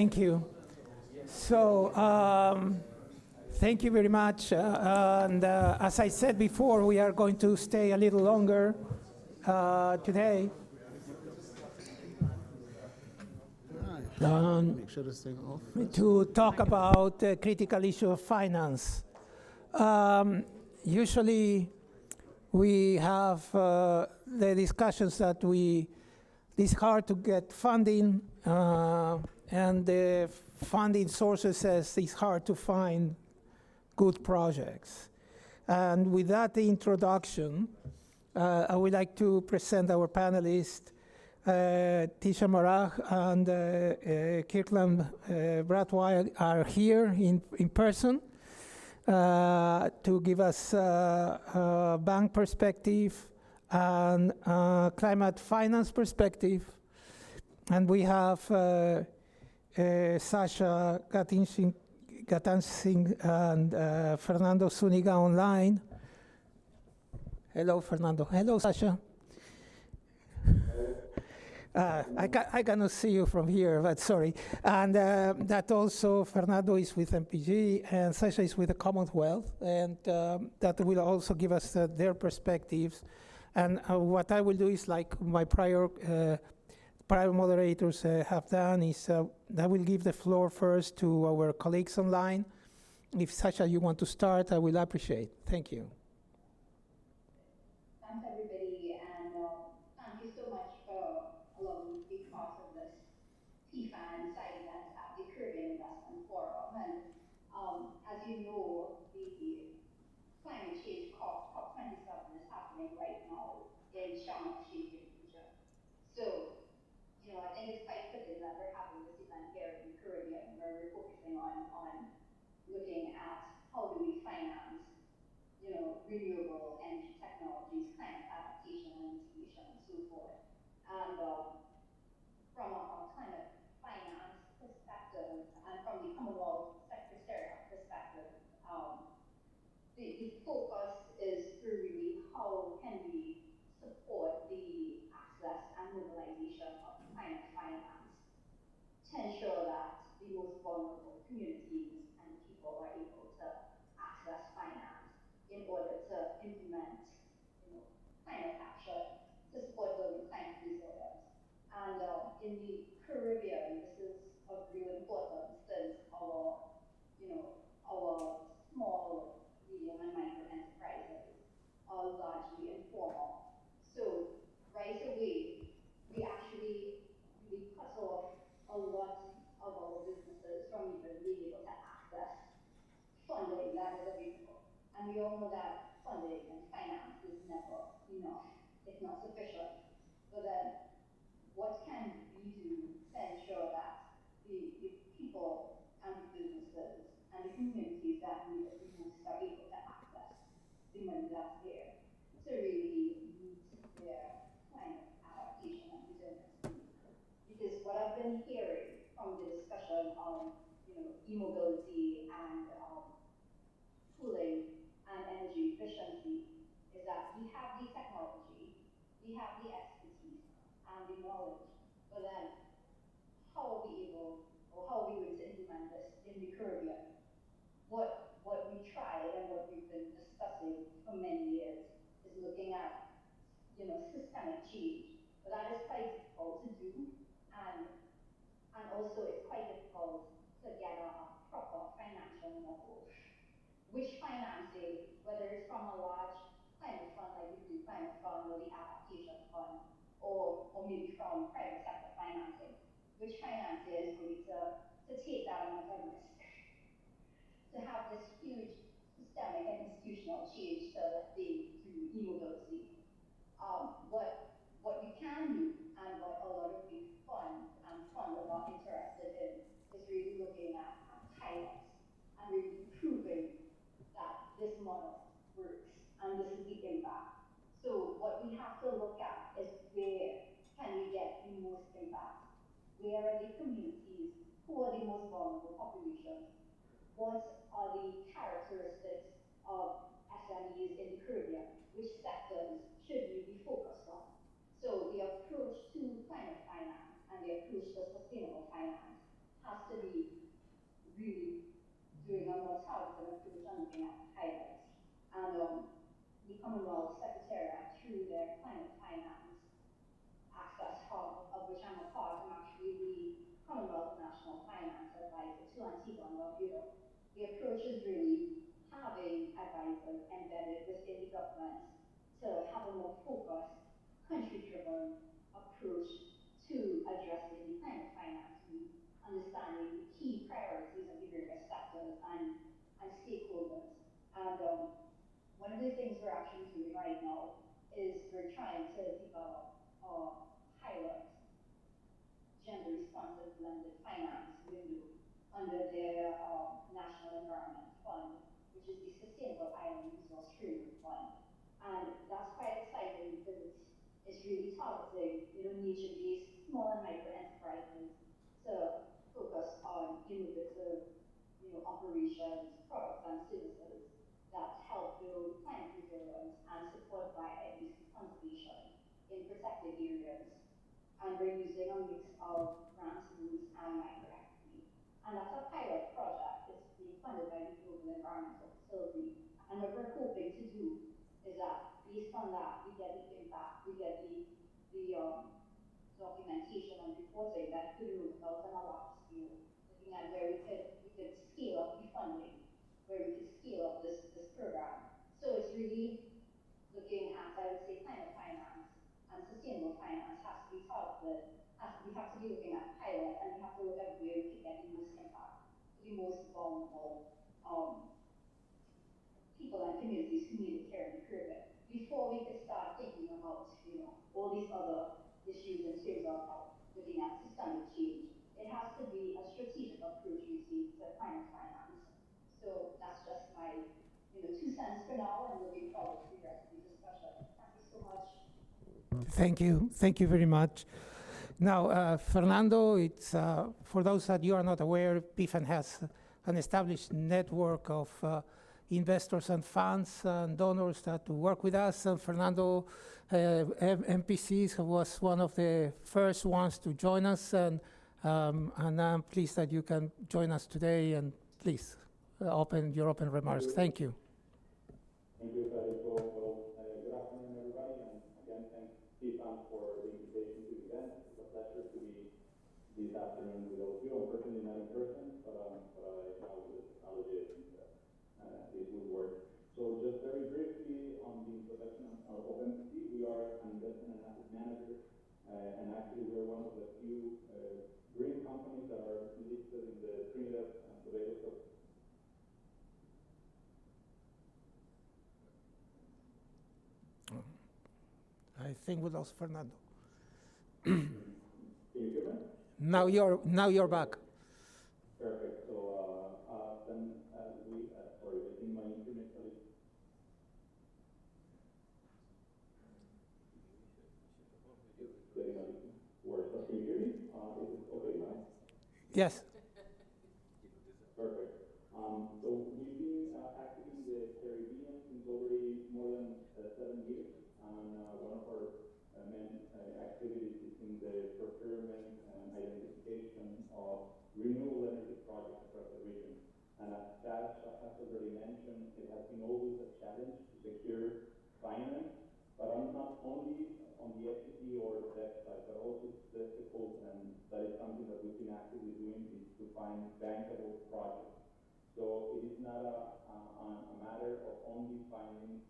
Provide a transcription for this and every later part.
Thank you. So, thank you very much. As I said before, we are going to stay a little longer today. Make sure this thing off. To talk about the critical issue of finance. Usually, we have the discussions that it's hard to get funding, and the funding sources says it's hard to find good projects. And with that introduction, I would like to present our panelists. Tisha Maragh and Kirkland Bradwell are here in person to give us a bank perspective and climate finance perspective. And we have Sasha Gatansing and Fernando Zuniga online. Hello, Fernando. Hello, Sasha. I cannot see you from here, but sorry. And that also, Fernando is with MPG, and Sasha is with the Commonwealth, and that will also give us their perspectives. And what I will do is, like my prior moderators have done, is I will give the floor first to our colleagues online. If, Sasha, you want to start, I will appreciate. Thank you. Thanks, everybody, and thank you so much for allowing me to be part of this PFAN side event at the Caribbean Investment Forum. And as you know, the climate change COP27 is happening right now in Sharm el-Sheikh, Indonesia. So, I think it's quite fitting that we're having this event here in the Caribbean, where we're focusing on looking at how do we finance, renewable energy technologies, climate adaptation and mitigation, and so forth. And from a climate finance perspective, and from the Commonwealth Secretariat perspective, the focus is to really how can we support the access and mobilization of climate finance to ensure that the most vulnerable communities and people are able to access finance in order to implement, climate action to support building climate resilience. And in the Caribbean, this is of real importance since our small, medium, and micro enterprises are largely informal. So right away, we actually really cut off a lot of our businesses from even being able to access funding that is available. And we all know that funding and finance is never enough. It's not sufficient. But then, what can we do to ensure that the people and the businesses and the communities that need it the most are able to access the money that's there to really meet their climate adaptation and resilience needs? Because what I've been hearing from the discussion on, e-mobility and cooling and energy efficiency is that we have the technology, we have the expertise and the knowledge, but then how are we able, or how are we going to implement this in the Caribbean? What we tried and what we've been discussing for many years is looking at, systemic change, but that is quite difficult to do, and also it's quite difficult to get a proper financial model. Which financing, whether it's from a large climate fund like the Blue Climate Fund or the Adaptation Fund, or maybe from private sector financing, which financing is going to take that amount of risk? To have this huge systemic and institutional change to, let's say, to e-mobility. What we can do, and what a lot of the funds and funders are interested in, is really looking at pilots and really proving that this model works and this is the impact. So what we have to look at is where can we get the most impact? Where are the communities? Who are the most vulnerable populations? What are the characteristics of SMEs in the Caribbean? Which sectors should we be focused on? So the approach to climate finance and the approach to sustainable finance has to be really doing a more targeted approach and looking at pilots. And the Commonwealth Secretariat, through their climate finance access hub, of which I'm a part, I'm actually the Commonwealth National Finance Advisor to Antigua and Barbuda. The approach is really having advisors embedded within the government to have a more focused, country-driven approach to addressing the climate finance need, understanding the key priorities of the various sectors and stakeholders. And one of the things we're actually doing right now is we're trying to develop a pilot gender responsive blended finance window under their National Environment Fund, which is the Sustainable Island Resource Framework Fund. And that's quite exciting because it's really targeting, nature-based small and micro enterprises to focus on innovative, operations, products and services that help build climate resilience and support biodiversity conservation in protected areas. And we're using a mix of grants, rules, and microequity. And that's a pilot project. It's being funded by the Global Environmental Facility. And what we're hoping to do is that based on that, we get the impact, we get the documentation and reporting that could move out on a large scale, looking at where we could scale up the funding, where we could scale up this program. So it's really looking at, I would say, climate finance and sustainable finance has to be targeted. We have to be looking at pilot, and we have to look at where we can get the most impact, the most vulnerable people and communities who need it here in the Caribbean, before we could start thinking about, all these other issues in terms of looking at systemic change. It has to be a strategic approach, you see, to climate finance. So that's just my, 2 cents for now, and looking forward to the rest of the discussion. Thank you so much. Thank you very much. Now, Fernando, it's for those that you are not aware, PFAN has an established network of investors and funds and donors that work with us. And Fernando, MPCs was one of the first ones to join us, and I'm pleased that you can join us today. And please, open remarks. Thank you. Thank you, Federico. Good afternoon, everybody, and again, thanks PFAN for the invitation to the event. It's a pleasure to be this afternoon with all of you. Unfortunately, not in person, but I know with the technology, I think this will work. So just very briefly on the introduction of MPC, we are an investment and asset manager, and actually we're one of the few green companies that are listed in the Trinidad and Tobago Stock. I think we lost Fernando. Can you hear me? Now you're back. Perfect. So then sorry, I think my internet is getting a little worse. Can you hear me? Is it okay now? Yes. Perfect. So we've been active in the Caribbean since already more than 7 years, and one of our main activities is in the procurement and identification of renewable energy projects across the region. And as Cash has already mentioned, it has been always a challenge to secure finance, but not only on the equity or debt side, but also the default, and that is something that we've been actively doing, is to find bankable projects. So it is not a matter of only finding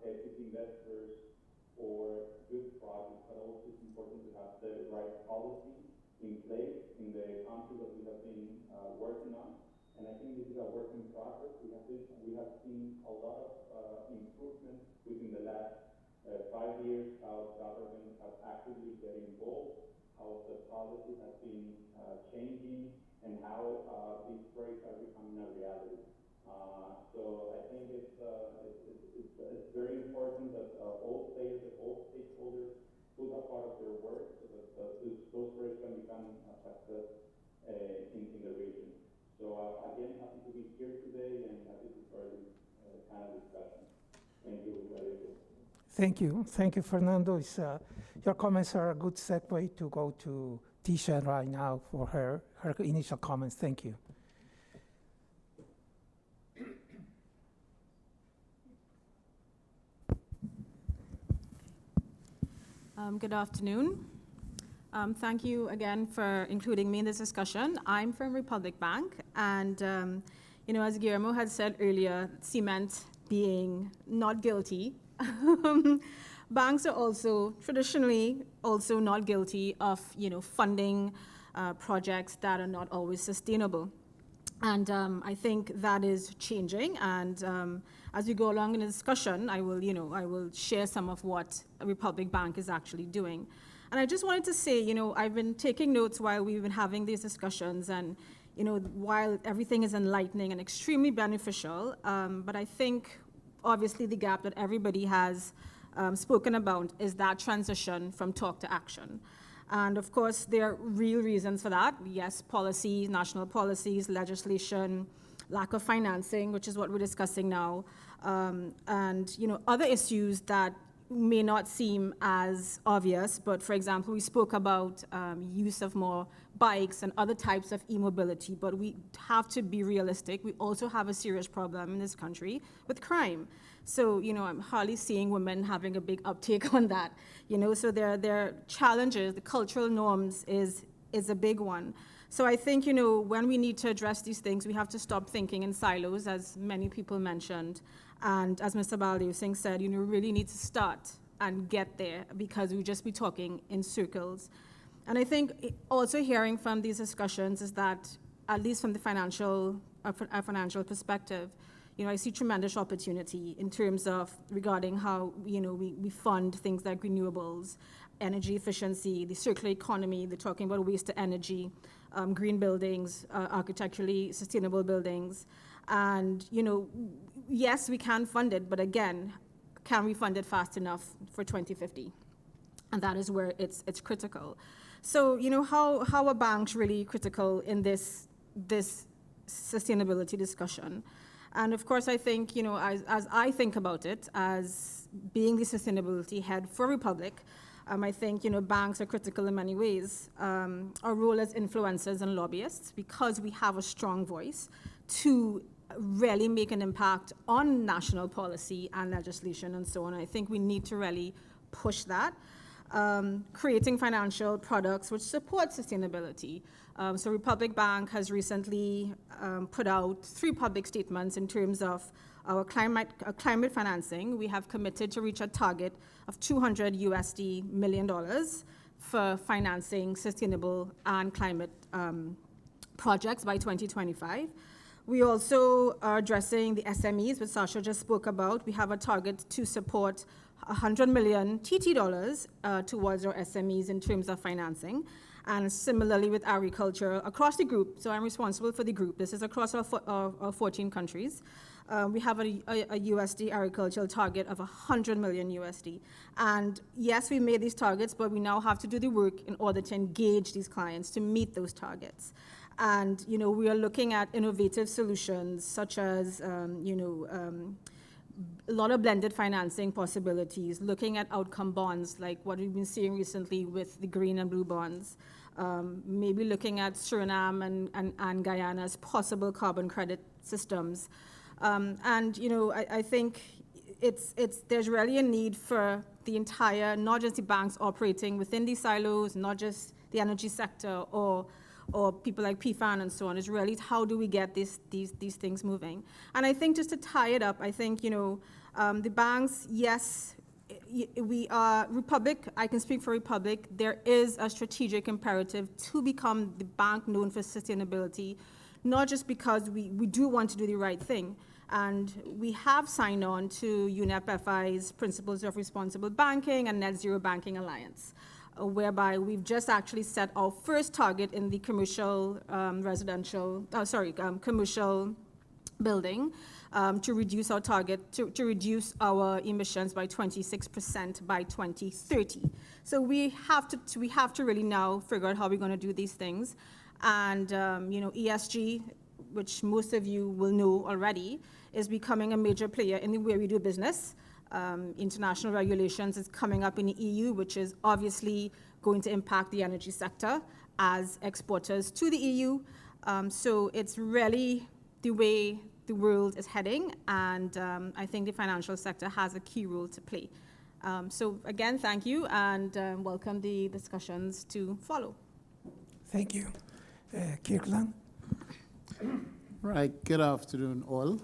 equity investors or good projects, but also it's important to have the right policy in place in the country that we have been working on. And I think this is a work in progress. We have seen a lot of improvements within the last 5 years, how government has actively get involved, how the policy has been changing, and how these projects are becoming a reality. So I think it's very important that all players, all stakeholders, put a part of their work so that those projects can become a success in the region. So again, happy to be here today and happy to start this kind of discussion. Thank you, Federico. Thank you, Fernando. Your comments are a good segue to go to Tisha right now for her initial comments. Thank you. Good afternoon. Thank you again for including me in this discussion. I'm from Republic Bank, and as Guillermo had said earlier, cement being not guilty, banks are also traditionally also not guilty of funding projects that are not always sustainable. And I think that is changing. And as we go along in the discussion, I will share some of what Republic Bank is actually doing. And I just wanted to say, I've been taking notes while we've been having these discussions, and while everything is enlightening and extremely beneficial, but I think obviously the gap that everybody has spoken about is that transition from talk to action. And of course, there are real reasons for that. Yes, policies, national policies, legislation, lack of financing, which is what we're discussing now, and other issues that may not seem as obvious. But for example, we spoke about use of more bikes and other types of e-mobility, but we have to be realistic. We also have a serious problem in this country with crime. So, I'm hardly seeing women having a big uptake on that. So there are challenges. The cultural norms is a big one. So I think, when we need to address these things, we have to stop thinking in silos, as many people mentioned. And as Mr. Baldev Singh said, we really need to start and get there, because we just be talking in circles. And I think also hearing from these discussions is that, at least from the financial perspective, I see tremendous opportunity in terms of regarding how, we fund things like renewables, energy efficiency, the circular economy. They're talking about waste to energy, green buildings, architecturally sustainable buildings. And, yes, we can fund it, but again, can we fund it fast enough for 2050? And that is where it's critical. So, how are banks really critical in this sustainability discussion? And of course, I think, as I think about it, as being the sustainability head for Republic, I think, banks are critical in many ways. Our role as influencers and lobbyists, because we have a strong voice to really make an impact on national policy and legislation and so on. I think we need to really push that. Creating financial products which support sustainability. So Republic Bank has recently put out 3 public statements in terms of our climate financing. We have committed to reach a target of $200 million for financing sustainable and climate projects by 2025. We also are addressing the SMEs, which Sasha just spoke about. We have a target to support 100 million TT dollars towards our SMEs in terms of financing. And similarly with agriculture across the group. So I'm responsible for the group. This is across our 14 countries. We have a USD agricultural target of 100 million USD. And yes, we made these targets, but we now have to do the work in order to engage these clients to meet those targets. And, we are looking at innovative solutions such as, a lot of blended financing possibilities, looking at outcome bonds like what we've been seeing recently with the green and blue bonds, maybe looking at Suriname and Guyana's possible carbon credit systems. I think there's really a need for the entire, not just the banks operating within these silos, not just the energy sector or people like PFAN and so on. It's really how do we get these things moving? And I think just to tie it up, I think, the banks, yes, we are Republic, I can speak for Republic, there is a strategic imperative to become the bank known for sustainability, not just because we do want to do the right thing. And we have signed on to UNEP FI's Principles of Responsible Banking and Net Zero Banking Alliance, whereby we've just actually set our first target in the commercial commercial building to reduce our target, to reduce our emissions by 26% by 2030. So we have to really now figure out how we're going to do these things. And, ESG, which most of you will know already, is becoming a major player in the way we do business. International regulations is coming up in the EU, which is obviously going to impact the energy sector. as exporters to the EU. So it's really the way the world is heading, and I think the financial sector has a key role to play. So again, thank you, and welcome the discussions to follow. Thank you. Kirkland? Right, good afternoon all.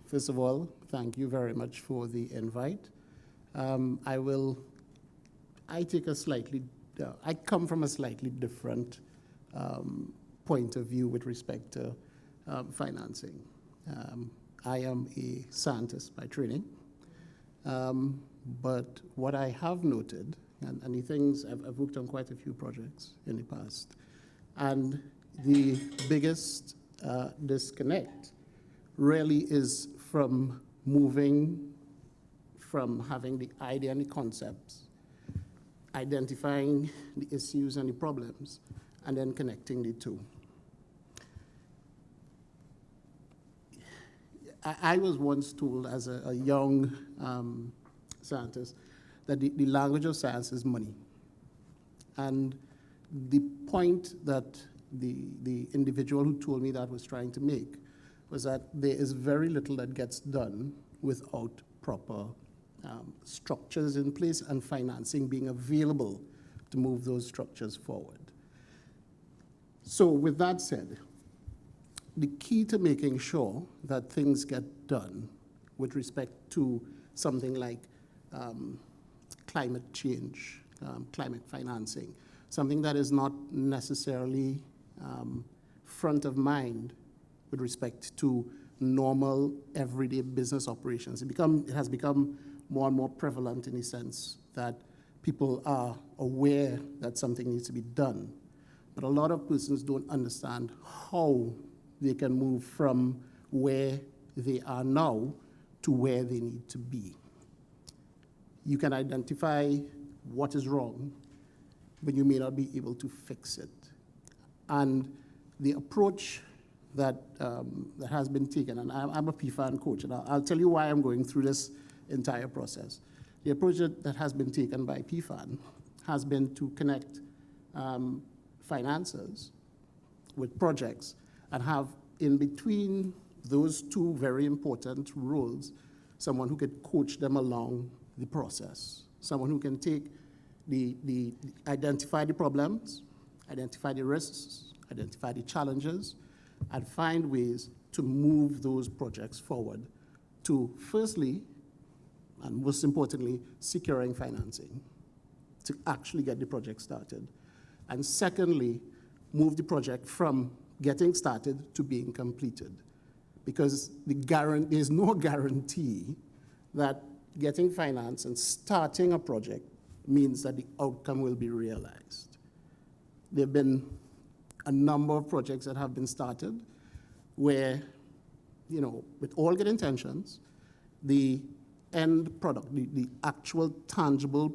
First of all, thank you very much for the invite. I come from a slightly different point of view with respect to financing. I am a scientist by training, but what I have noted, and the things, I've worked on quite a few projects in the past, and the biggest disconnect really is from moving from having the idea and the concepts, identifying the issues and the problems, and then connecting the two. I was once told as a young scientist that the language of science is money. And the point that the individual who told me that was trying to make was that there is very little that gets done without proper structures in place and financing being available to move those structures forward. So with that said, the key to making sure that things get done with respect to something like climate change, climate financing, something that is not necessarily front of mind with respect to normal everyday business operations. It has become more and more prevalent in the sense that people are aware that something needs to be done. But a lot of persons don't understand how they can move from where they are now to where they need to be. You can identify what is wrong, but you may not be able to fix it. And the approach that has been taken, and I'm a PFAN coach, and I'll tell you why I'm going through this entire process. The approach that has been taken by PFAN has been to connect financiers with projects and have in between those two very important roles someone who could coach them along the process, someone who can take identify the problems, identify the risks, identify the challenges, and find ways to move those projects forward to, firstly, and most importantly, securing financing to actually get the project started. And secondly, move the project from getting started to being completed. Because there's no guarantee that getting finance and starting a project means that the outcome will be realized. There have been a number of projects that have been started where, with all good intentions, the end product, the actual tangible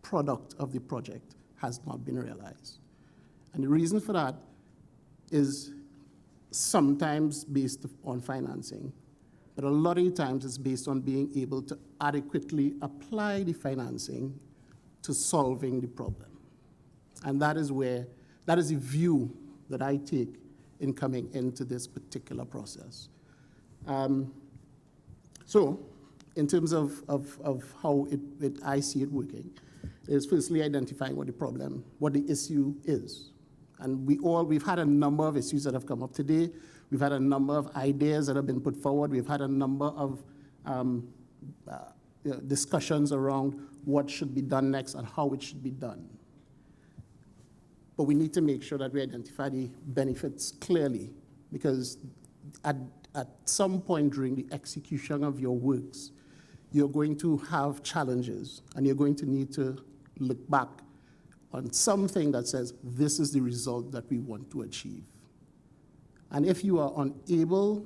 product of the project has not been realized. And the reason for that is sometimes based on financing, but a lot of the times it's based on being able to adequately apply the financing to solving the problem. And that is the view that I take in coming into this particular process. So in terms of how I see it working, is firstly identifying what the problem, what the issue is. And we've had a number of issues that have come up today. We've had a number of ideas that have been put forward. We've had a number of discussions around what should be done next and how it should be done. But we need to make sure that we identify the benefits clearly, because at some point during the execution of your works, you're going to have challenges, and you're going to need to look back on something that says, this is the result that we want to achieve. And if you are unable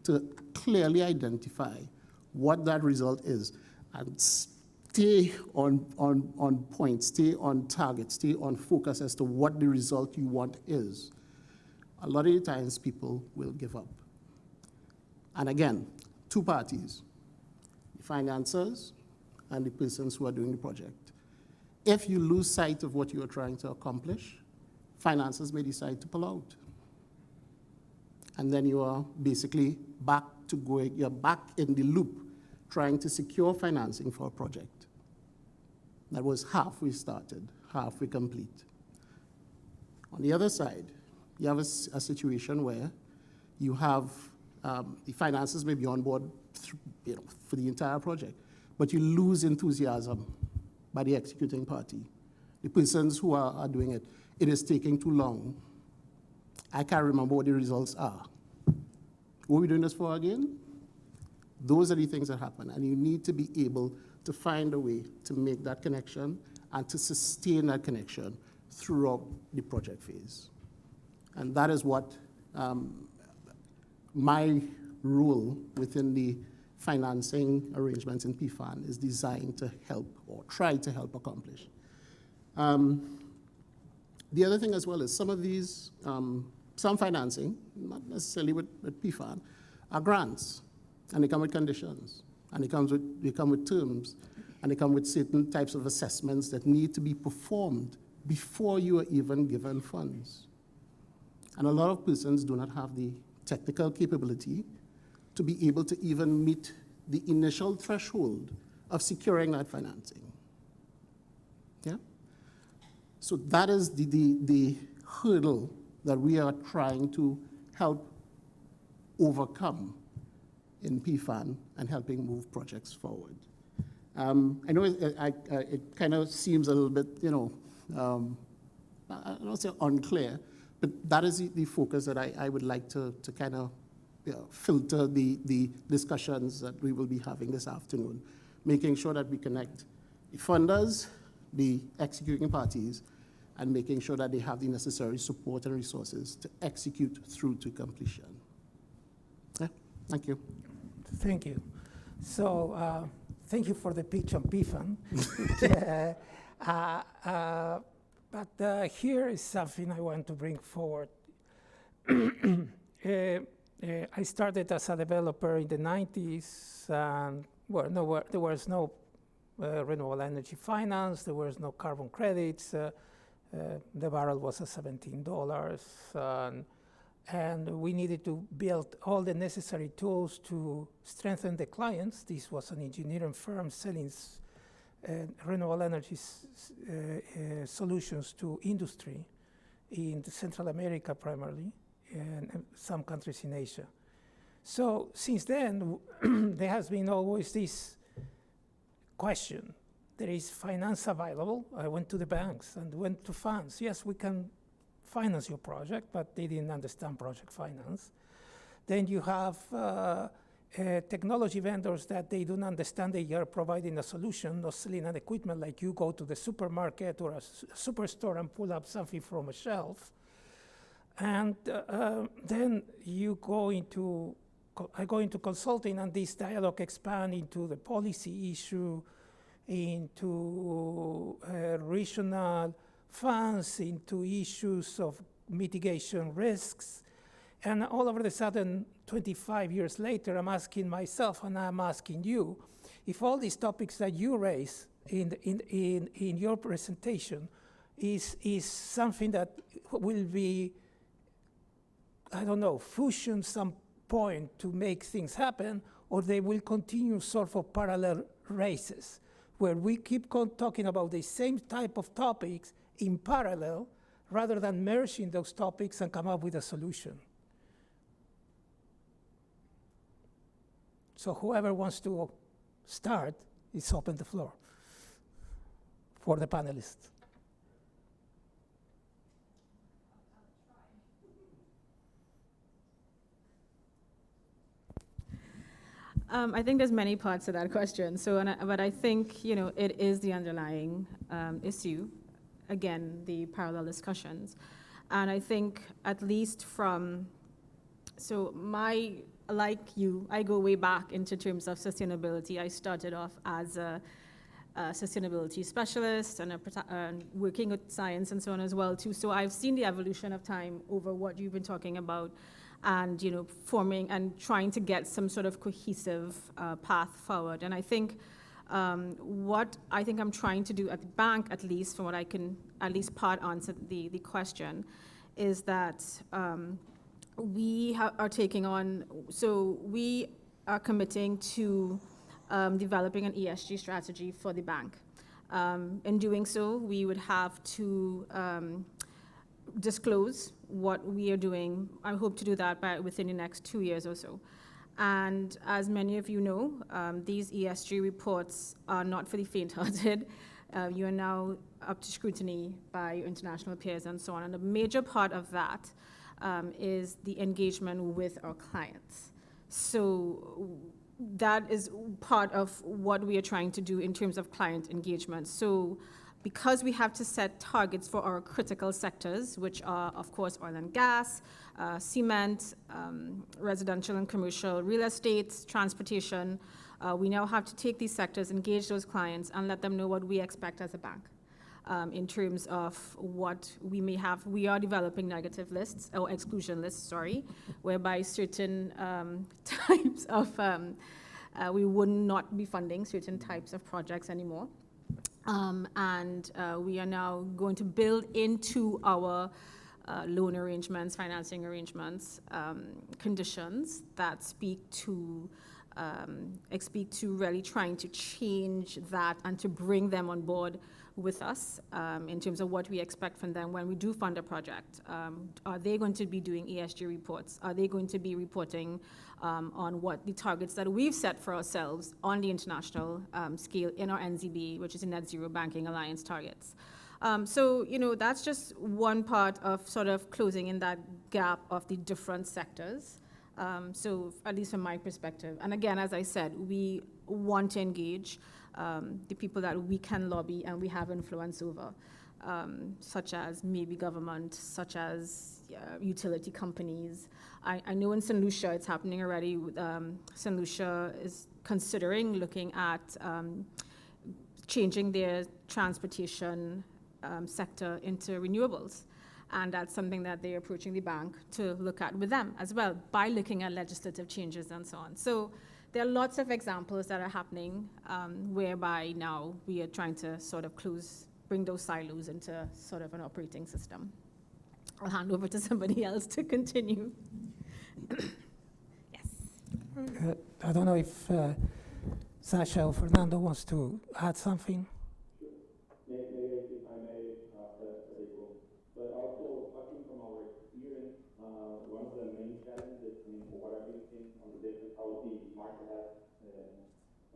to clearly identify what that result is and stay on point, stay on target, stay on focus as to what the result you want is, a lot of the times people will give up. And again, two parties, the financiers and the persons who are doing the project. If you lose sight of what you are trying to accomplish, finances may decide to pull out. And then you are basically you're back in the loop trying to secure financing for a project that was halfway started, halfway complete. On the other side, you have a situation where you have the finances may be on board for the entire project, but you lose enthusiasm by the executing party. The persons who are doing it, it is taking too long. I can't remember what the results are. What are we doing this for again? Those are the things that happen, and you need to be able to find a way to make that connection and to sustain that connection throughout the project phase. And that is what my role within the financing arrangements in PFAN is designed to help or try to help accomplish. The other thing as well is some of these, some financing, not necessarily with PFAN, are grants, and they come with conditions, and they come with terms, and they come with certain types of assessments that need to be performed before you are even given funds. And a lot of persons do not have the technical capability to be able to even meet the initial threshold of securing that financing. Yeah? So that is the hurdle that we are trying to help overcome in PFAN and helping move projects forward. I know it kind of seems a little bit, I don't say unclear, but that is the focus that I would like to kind of filter the discussions that we will be having this afternoon, making sure that we connect the funders, the executing parties, and making sure that they have the necessary support and resources to execute through to completion. Yeah, thank you. Thank you. So thank you for the pitch on PFAN. But here is something I want to bring forward. I started as a developer in the 90s, and there was no renewable energy finance, there was no carbon credits, the barrel was at $17, and we needed to build all the necessary tools to strengthen the clients. This was an engineering firm selling renewable energy solutions to industry in Central America primarily, and some countries in Asia. So since then, there has been always this question. There is finance available. I went to the banks and went to funds. Yes, we can finance your project, but they didn't understand project finance. Then you have technology vendors that they don't understand they are providing a solution, not selling an equipment like you go to the supermarket or a superstore and pull up something from a shelf. And then you go into, I go into consulting, and this dialogue expand into the policy issue, into regional funds, into issues of mitigation risks. And all of a sudden, 25 years later, I'm asking myself and I'm asking you, if all these topics that you raise in your presentation is something that will be, I don't know, fusion some point to make things happen, or they will continue sort of parallel races, where we keep talking about the same type of topics in parallel, rather than merging those topics and come up with a solution. So whoever wants to start, it's open the floor for the panelists. I think there's many parts to that question. So, but I think, it is the underlying issue. Again, the parallel discussions. And I think at least like you, I go way back into terms of sustainability. I started off as a sustainability specialist and working with science and so on as well too. So I've seen the evolution of time over what you've been talking about, and forming and trying to get some sort of cohesive path forward. And I think What I think I'm trying to do at the bank, at least from what I can at least part answer the question, is that are taking on, so we are committing to developing an ESG strategy for the bank. In doing so, we would have to disclose what we are doing. I hope to do that within the next 2 years or so. And as many of you know, these ESG reports are not for the faint-hearted. You are now up to scrutiny by your international peers and so on. And a major part of that is the engagement with our clients. So that is part of what we are trying to do in terms of client engagement. So because we have to set targets for our critical sectors, which are, of course, oil and gas, cement, residential and commercial real estate, transportation, we now have to take these sectors, engage those clients, and let them know what we expect as a bank in terms of what we may have. We are developing negative lists, or exclusion lists, sorry, whereby certain types of, we would not be funding certain types of projects anymore. And we are now going to build into our loan arrangements, financing arrangements, conditions that speak to really trying to change that and to bring them on board with us in terms of what we expect from them when we do fund a project. Are they going to be doing ESG reports? Are they going to be reporting on what the targets that we've set for ourselves on the international scale in our NZB, which is the Net Zero Banking Alliance targets? So, that's just one part of sort of closing in that gap of the different sectors. So at least from my perspective. And again, as I said, we want to engage the people that we can lobby and we have influence over, such as maybe government, such as utility companies. I know in St. Lucia it's happening already. St. Lucia is considering looking at changing their transportation sector into renewables. And that's something that they're approaching the bank to look at with them as well by looking at legislative changes and so on. So there are lots of examples that are happening whereby now we are trying to sort of bring those silos into sort of an operating system. I'll hand over to somebody else to continue. Yes. I don't know if Sasha or Fernando wants to add something. Maybe if I may, but also talking from our experience, one of the main challenges in what I've been seeing on the business, how the market has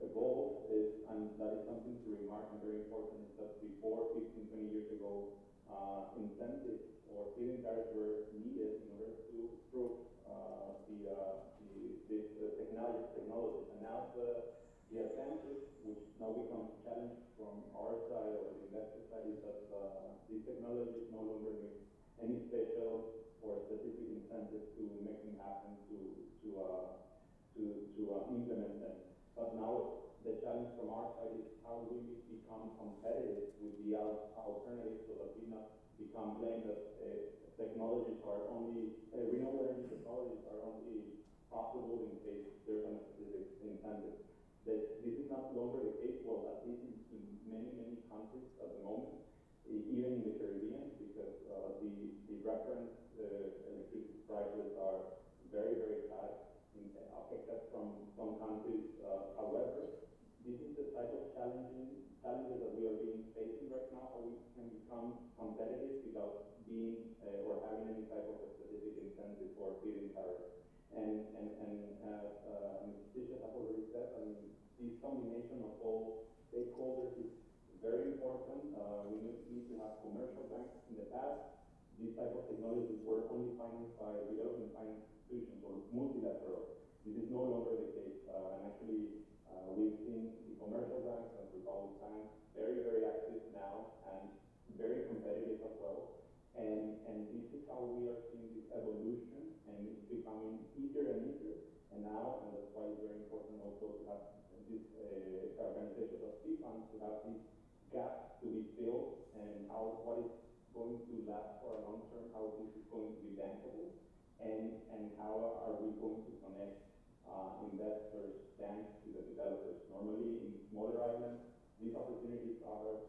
evolved is, and that is something to remark and very important, is that before 15, 20 years ago, incentives or feed-in tariffs were needed in order to improve the technology. And now the advantage, which now becomes a challenge from our side or the investor side, is that these technologies no longer need any special or specific incentive to make them happen, to implement them. But now the challenge from our side is how do we become competitive with the alternatives so that we not become blamed that technologies are only, renewable energy technologies are only possible in case there's a specific incentive. This is not longer the case, well, at least in many countries at the moment, even in the Caribbean, because the reference electricity prices are very, very high, except from some countries. However, this is the type of challenges that we are being facing right now, how we can become competitive without being or having any type of a specific incentive for feed-in tariff. And as Tisha has already said, I mean, this combination of all stakeholders is very important. We need to have commercial banks. In the past, these type of technologies were only financed by development finance institutions or multilateral. This is no longer the case. And actually, we've seen the commercial banks and Republic Bank very, very active now and very competitive as well. And this is how we are seeing this evolution, and it's becoming easier and easier. And now, and that's why it's very important also to have this organization of PFAN to have this gap to be filled, and what is going to last for a long term, how this is going to be bankable, and how are we going to connect investors thanks to the developers. Normally in smaller islands, these opportunities are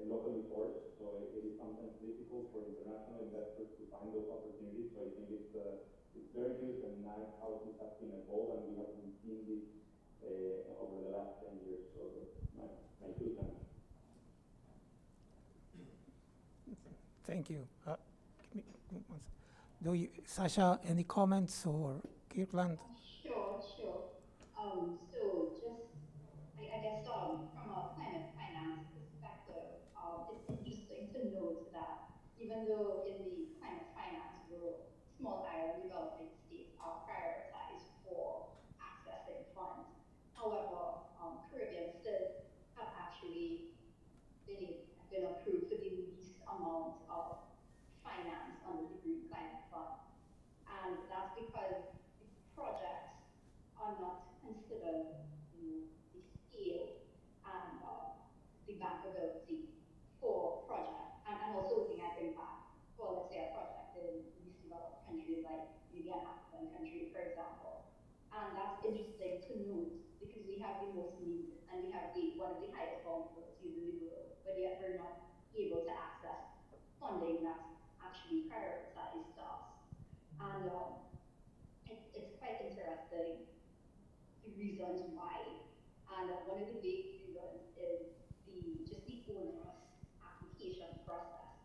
locally sourced, so it is sometimes difficult for international investors to find those opportunities. So I think it's very good and nice how this has been evolved, and we have been seeing this over the last 10 years. So my 2 cents. Thank you. Give me one sec. Sasha, any comments, or Kirtland? Sure. So just, I guess, from a climate finance perspective, it's interesting to note that even though in the climate finance world, small island developing states are prioritized for accessing funds. However, Caribbean states have actually been approved for the least amount of finance under the Green Climate Fund. And that's because the projects are not considered, the scale and the bankability for project, and also looking at impact for, let's say, a project in least developed countries like maybe an African country, for example. And that's interesting to note because we have the most need and we have one of the highest vulnerabilities in the world, but yet we're not able to access funding that's actually prioritized to us. And it's quite interesting, the reasons why. And one of the big reasons is just the onerous application process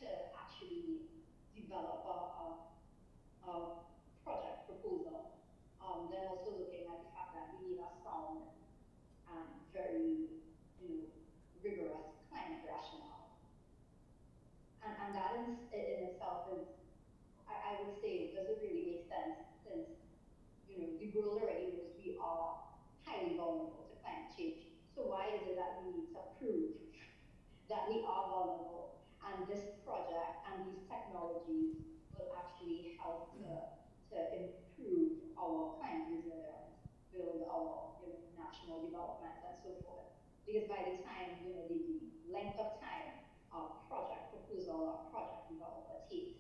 to actually develop a project proposal. Then also looking at the fact that we need a sound and very, rigorous climate rationale. And that in itself is, I would say, it doesn't really make sense since, the world already knows we are highly vulnerable to climate change. So why is it that we need to prove that we are vulnerable? And this project and these technologies will actually help to improve our climate resilience, build our national development and so forth. Because by the time, the length of time a project proposal or project developer takes,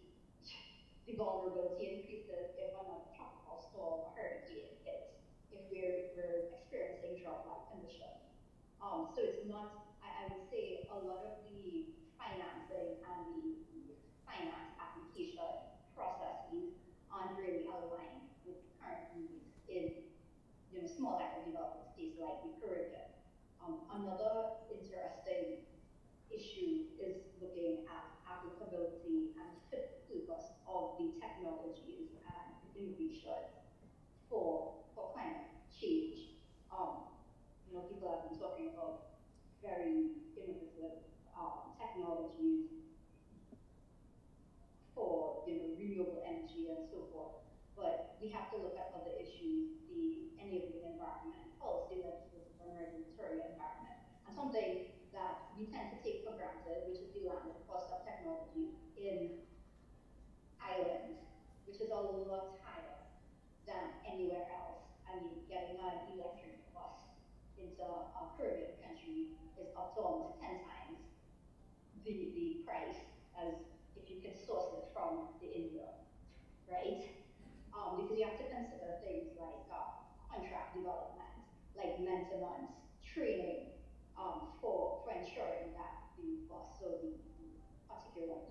the vulnerability increases if another tropical storm or hurricane hits, if we're experiencing drought-like conditions. So it's not, I would say, a lot of the financing and the finance application processes aren't really aligned with current needs in small island developing states like the Caribbean. Another interesting issue is looking at applicability and fit purpose of the technologies and innovations for climate change. People have been talking about very innovative technologies for renewable energy and so forth. But we have to look at other issues, the enabling environment, policy, legislative, and regulatory environment. And something that we tend to take for granted, which is the landed cost of technology in islands, which is a lot higher than anywhere else. I mean, getting an electric bus into a Caribbean country is up to almost 10 times the price as if you could source it from the India, right? Because you have to consider things like contract development, like maintenance, training, for ensuring that the bus or the particular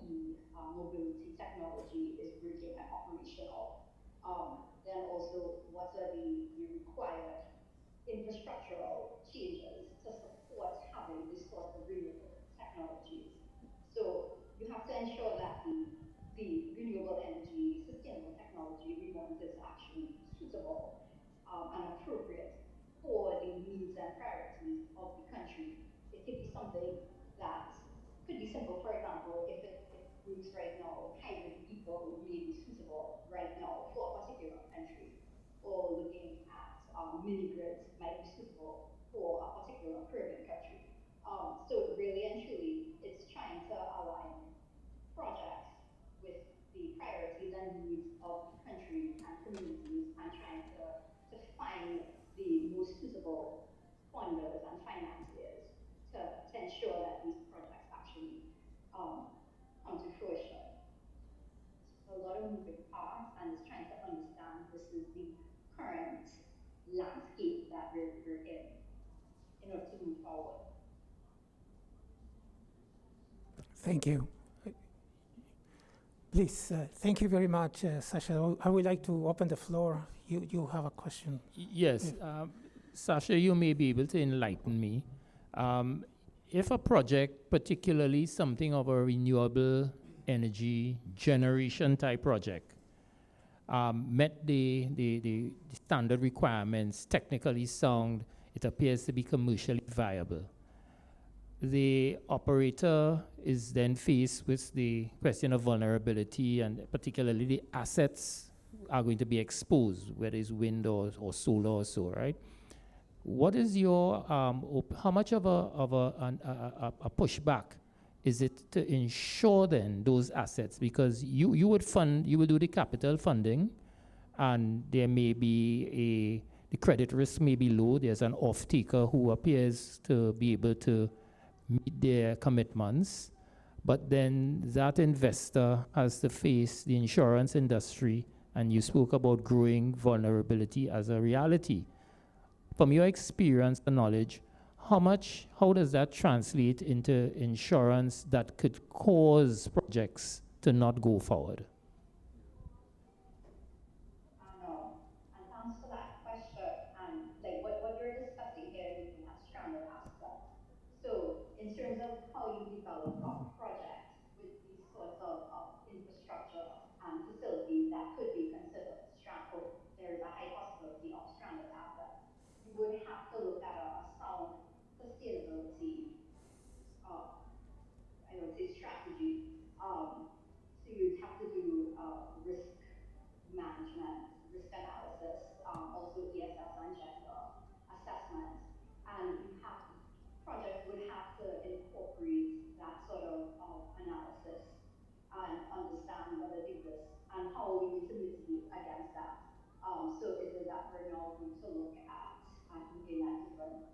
mobility technology is working and operational. Then also, what are the required infrastructural changes to support having this sort of renewable technologies? So you have to ensure that the renewable energy, sustainable technology we want is actually suitable and appropriate for the needs and priorities of the country. It could be something that could be simple. For example, if it works right now, hybrid vehicle may be suitable right now for a particular country, or looking at mini grids might be suitable for a particular Caribbean country. So really and truly, it's trying to align projects with the priorities and needs of the country and communities, and trying to find the most suitable funders and financiers to ensure that these projects actually come to fruition. So a lot of moving parts and is trying to understand this is the current landscape that we're in order to move forward. Thank you. Please, thank you very much, Sasha. I would like to open the floor. You have a question. Yes, Sasha, you may be able to enlighten me. If a project, particularly something of a renewable energy generation type project, met the standard requirements, technically sound, it appears to be commercially viable. The operator is then faced with the question of vulnerability, and particularly the assets are going to be exposed, whether it's wind or solar or so, right? What is your, how much of a pushback is it to ensure then those assets? Because you would do the capital funding, and there may be the credit risk may be low. There's an off-taker who appears to be able to meet their commitments, but then that investor has to face the insurance industry, and you spoke about growing vulnerability as a reality. From your experience and knowledge, how does that translate into insurance that could cause projects to not go forward? And thanks for that question. And like what you're discussing here is looking at stranded assets. So in terms of how you develop a project with these sorts of infrastructure and facilities that could be considered stranded, there is a high possibility of stranded assets. You would have to look at a sound sustainability, I would say strategy. So you'd have to do risk management, risk analysis, also ESS and gender assessment, and projects would have to incorporate that sort of analysis and understand what are the risks and how are we going to mitigate against that. So is it that we're now going to look at looking at different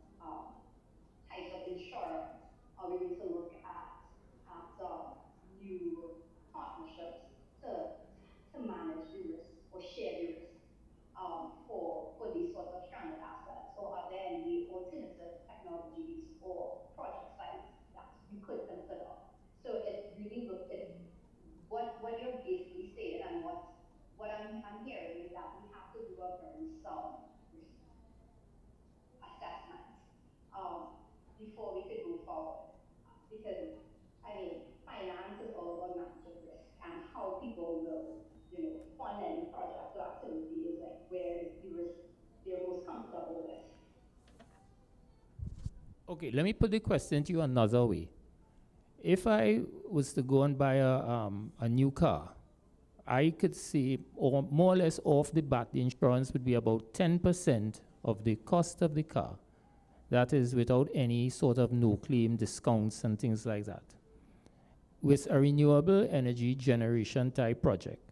types of insurance? Are we going to look at new partnerships to manage the risk or share the risk for these sorts of stranded assets? Or are there any alternative technologies or project sites that you could consider? So it really looks at what you're basically saying, and what I'm hearing is that we have to do a very sound risk assessment before we could move forward. Because I mean, finance is all about managing risk, and how people will, fund any project or activity is like where is the risk they're most comfortable with. Okay, let me put the question to you another way. If I was to go and buy a new car, I could see, or more or less off the bat, the insurance would be about 10% of the cost of the car. That is without any sort of no-claim discounts and things like that. With a renewable energy generation type project,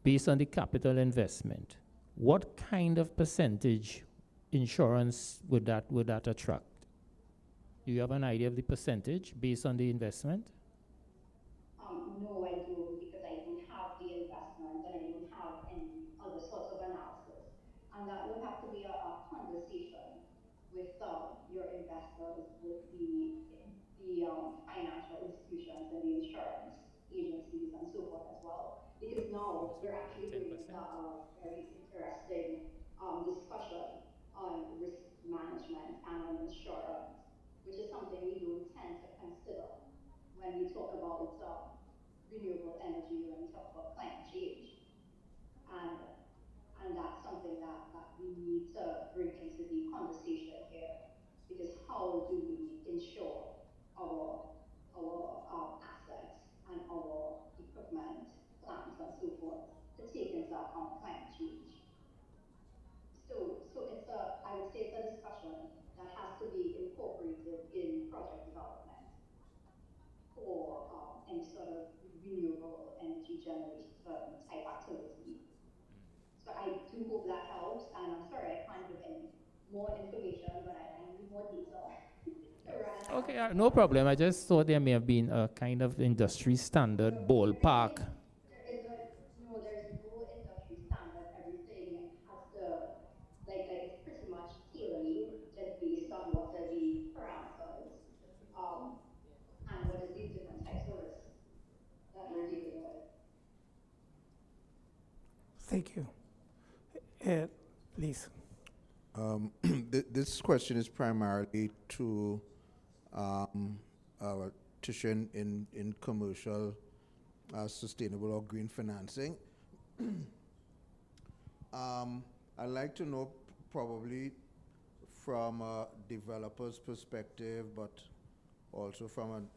based on the capital investment, what kind of percentage insurance would that attract? Do you have an idea of the percentage based on the investment? No, I don't, because I don't have the investment and I don't have any other sorts of analysis. And that would have to be a conversation with your investors, with the financial institutions and the insurance agencies and so forth as well. Because now we're actually going into a very interesting discussion on risk management and on insurance, which is something we don't tend to consider when we talk about renewable energy, when we talk about climate change. And that's something that we need to bring into the conversation here, because how do we ensure our assets and our equipment, plants and so forth to take into account climate change? So I would say it's a discussion that has to be incorporated in project development for any sort of renewable energy generation type activity. So I do hope that helps, and I'm sorry I can't give any more information, but I need more data to run. Okay, no problem. I just thought there may have been a kind of industry standard ballpark. Thank you. Please. This question is primarily to our tuition in commercial sustainable or green financing. I'd like to know probably from a developer's perspective, but also from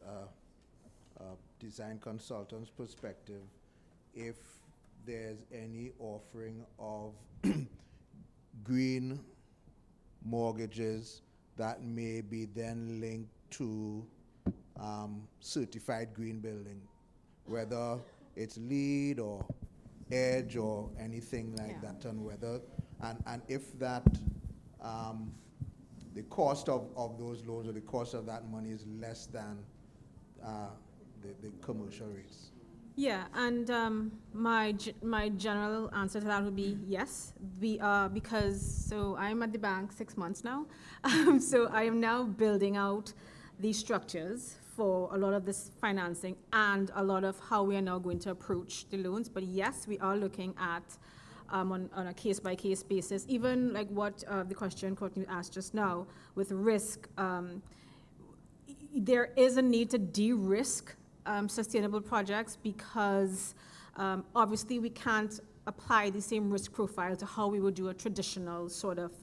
a design consultant's perspective, if there's any offering of green mortgages that may be then linked to certified green building, whether it's LEED or EDGE or anything like that, and whether, and if that, the cost of those loans or the cost of that money is less than the commercial rates. Yeah, and my general answer to that would be yes. So I'm at the bank 6 months now, so I am now building out these structures for a lot of this financing and a lot of how we are now going to approach the loans. But yes, we are looking at on a case-by-case basis, even like what the question Courtney asked just now with risk. There is a need to de-risk sustainable projects because obviously we can't apply the same risk profile to how we would do a traditional sort of,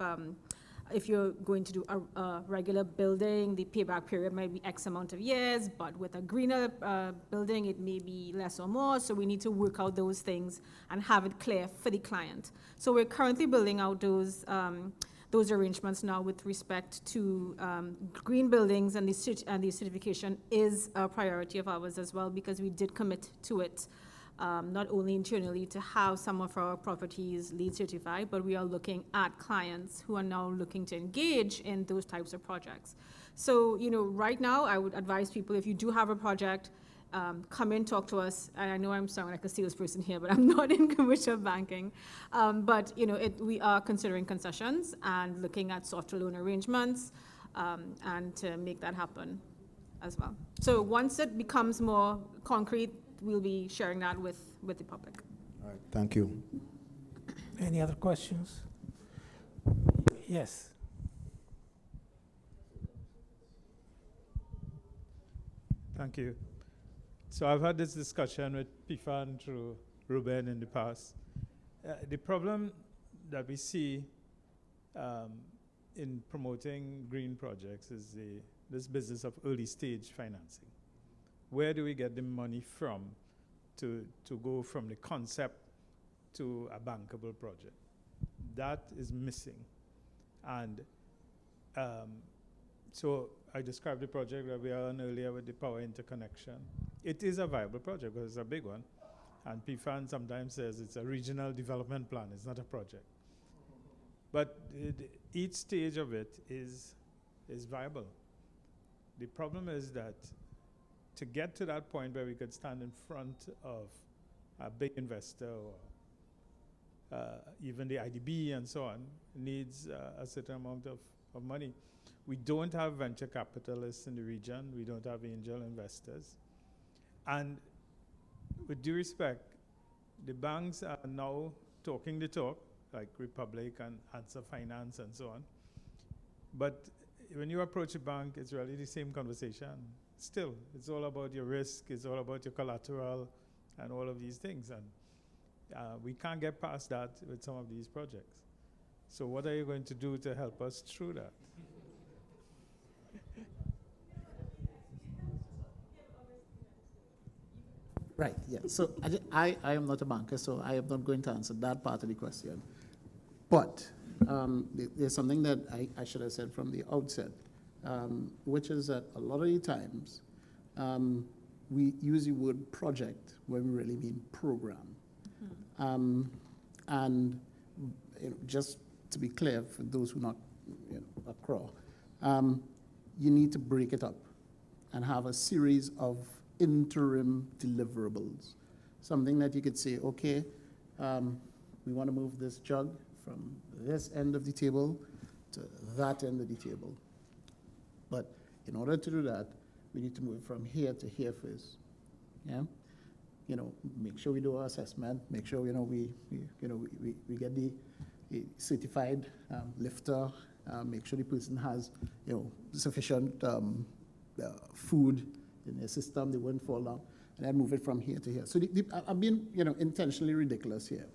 if you're going to do a regular building, the payback period might be X amount of years, but with a greener building, it may be less or more. So we need to work out those things and have it clear for the client. So we're currently building out those arrangements now with respect to green buildings, and the certification is a priority of ours as well, because we did commit to it, not only internally to have some of our properties LEED certified, but we are looking at clients who are now looking to engage in those types of projects. So, right now I would advise people, if you do have a project, come in, talk to us. I know I'm sounding like a salesperson here, but I'm not in commercial banking. But we are considering concessions and looking at soft loan arrangements, and to make that happen as well. So once it becomes more concrete, we'll be sharing that with the public. All right, thank you. Any other questions? Yes. Thank you. So I've had this discussion with PFAN through Ruben in the past. The problem that we see in promoting green projects is this business of early stage financing. Where do we get the money from to go from the concept to a bankable project? That is missing. And so I described the project that we are on earlier with the power interconnection. It is a viable project because it's a big one. And PFAN sometimes says it's a regional development plan. It's not a project. But each stage of it is viable. The problem is that to get to that point where we could stand in front of a big investor or even the IDB and so on, needs a certain amount of money. We don't have venture capitalists in the region. We don't have angel investors. And with due respect, the banks are now talking the talk, like Republic and Answer Finance and so on. But when you approach a bank, it's really the same conversation. Still, it's all about your risk, it's all about your collateral, and all of these things. And we can't get past that with some of these projects. So what are you going to do to help us through that? Right, yeah. So I am not a banker, so I am not going to answer that part of the question. But there's something that I should have said from the outset, which is that a lot of the times we use the word project when we really mean program. And just to be clear, for those who are not across, you need to break it up and have a series of interim deliverables. Something that you could say, okay, we want to move this jug from this end of the table to that end of the table. But in order to do that, we need to move from here to here first. Yeah? make sure we do our assessment, make sure, we get the certified lifter, make sure the person has, sufficient food in their system, they won't fall down, and then move it from here to here. So I'm being, intentionally ridiculous here.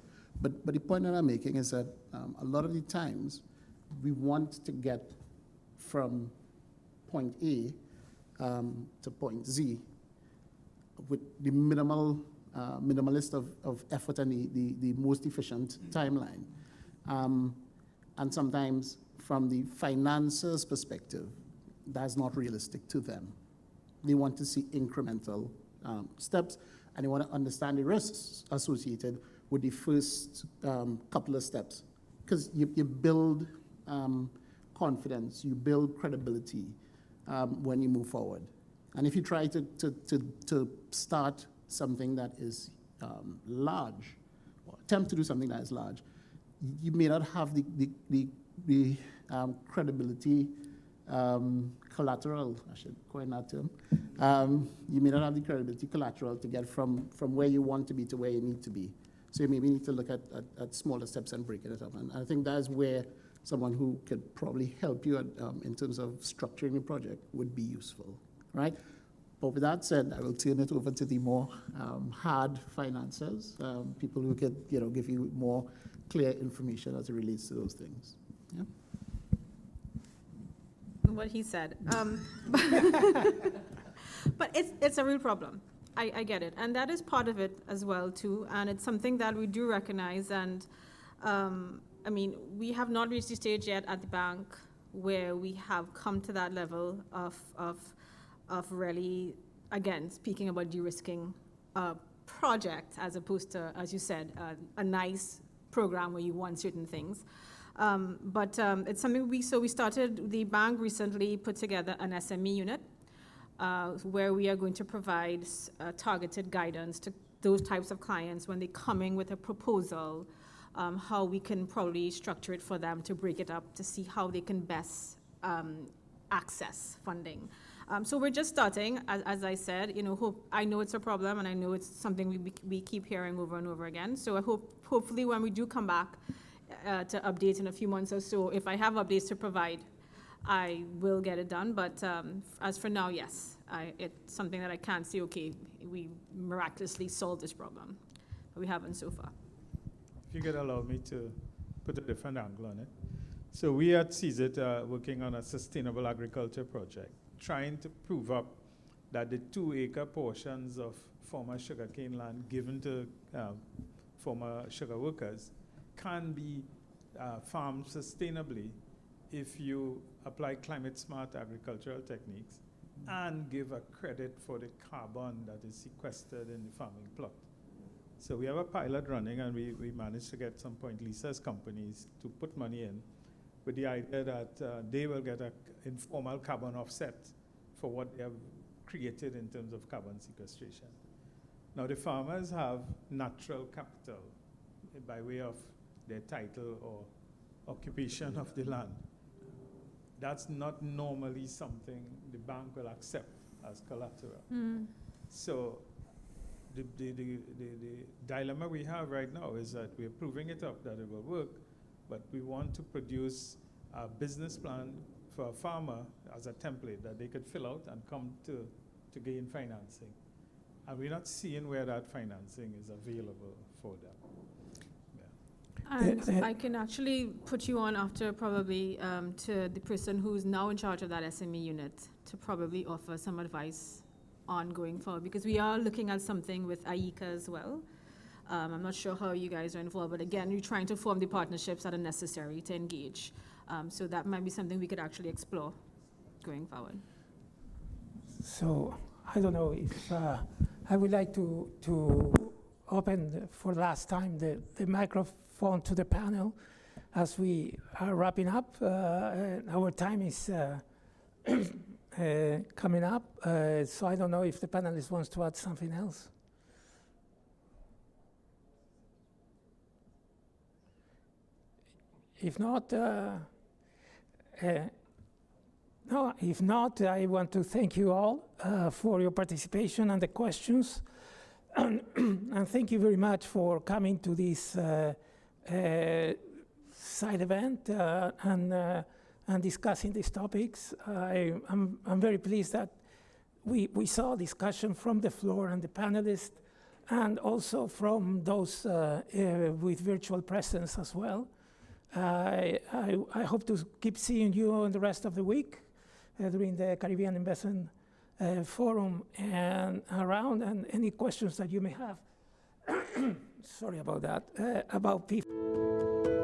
But the point that I'm making is that a lot of the times we want to get from point A to point Z with the minimalist of effort and the most efficient timeline. And sometimes from the financer's perspective, that's not realistic to them. They want to see incremental steps, and they want to understand the risks associated with the first couple of steps. Because you build confidence, you build credibility when you move forward. And if you try to start something that is large, or attempt to do something that is large, you may not have the credibility collateral, I should coin that term. You may not have the credibility collateral to get from where you want to be to where you need to be. So you maybe need to look at smaller steps and breaking it up. And I think that's where someone who could probably help you in terms of structuring the project would be useful, right? But with that said, I will turn it over to the more hard financiers, people who could give you more clear information as it relates to those things. Yeah? What he said. But it's a real problem. I get it. And that is part of it as well, too. And it's something that we do recognize. And, we have not reached the stage yet at the bank where we have come to that level of really, again, speaking about de-risking a project as opposed to, as you said, a nice program where you want certain things. But it's something we started, the bank recently put together an SME unit where we are going to provide targeted guidance to those types of clients when they come in with a proposal, how we can probably structure it for them to break it up to see how they can best access funding. So we're just starting, as I said, I know it's a problem and I know it's something we keep hearing over and over again. So I hopefully when we do come back to update in a few months or so, if I have updates to provide, I will get it done. But as for now, yes, it's something that I can't see, okay, we miraculously solved this problem. But we haven't so far. If you could allow me to put a different angle on it. So we at CIF are working on a sustainable agriculture project, trying to prove up that the 2-acre portions of former sugarcane land given to former sugar workers can be farmed sustainably if you apply climate-smart agricultural techniques and give a credit for the carbon that is sequestered in the farming plot. So we have a pilot running, and we managed to get some Point Lisa's companies to put money in with the idea that they will get an informal carbon offset for what they have created in terms of carbon sequestration. Now the farmers have natural capital by way of their title or occupation of the land. That's not normally something the bank will accept as collateral. So the dilemma we have right now is that we're proving it up that it will work, but we want to produce a business plan for a farmer as a template that they could fill out and come to gain financing. And we're not seeing where that financing is available for them. And I can actually put you on after probably to the person who's now in charge of that SME unit to probably offer some advice on going forward, because we are looking at something with AICA as well. I'm not sure how you guys are involved, but again, you're trying to form the partnerships that are necessary to engage. So that might be something we could actually explore going forward. So I don't know if I would like to open for last time the microphone to the panel as we are wrapping up. Our time is coming up, so I don't know if the panelist wants to add something else. If not, I want to thank you all for your participation and the questions. And thank you very much for coming to this side event and discussing these topics. I'm very pleased that we saw discussion from the floor and the panelists, and also from those with virtual presence as well. I hope to keep seeing you in the rest of the week during the Caribbean Investment Forum and around, and any questions that you may have. Sorry about that, about PFAN.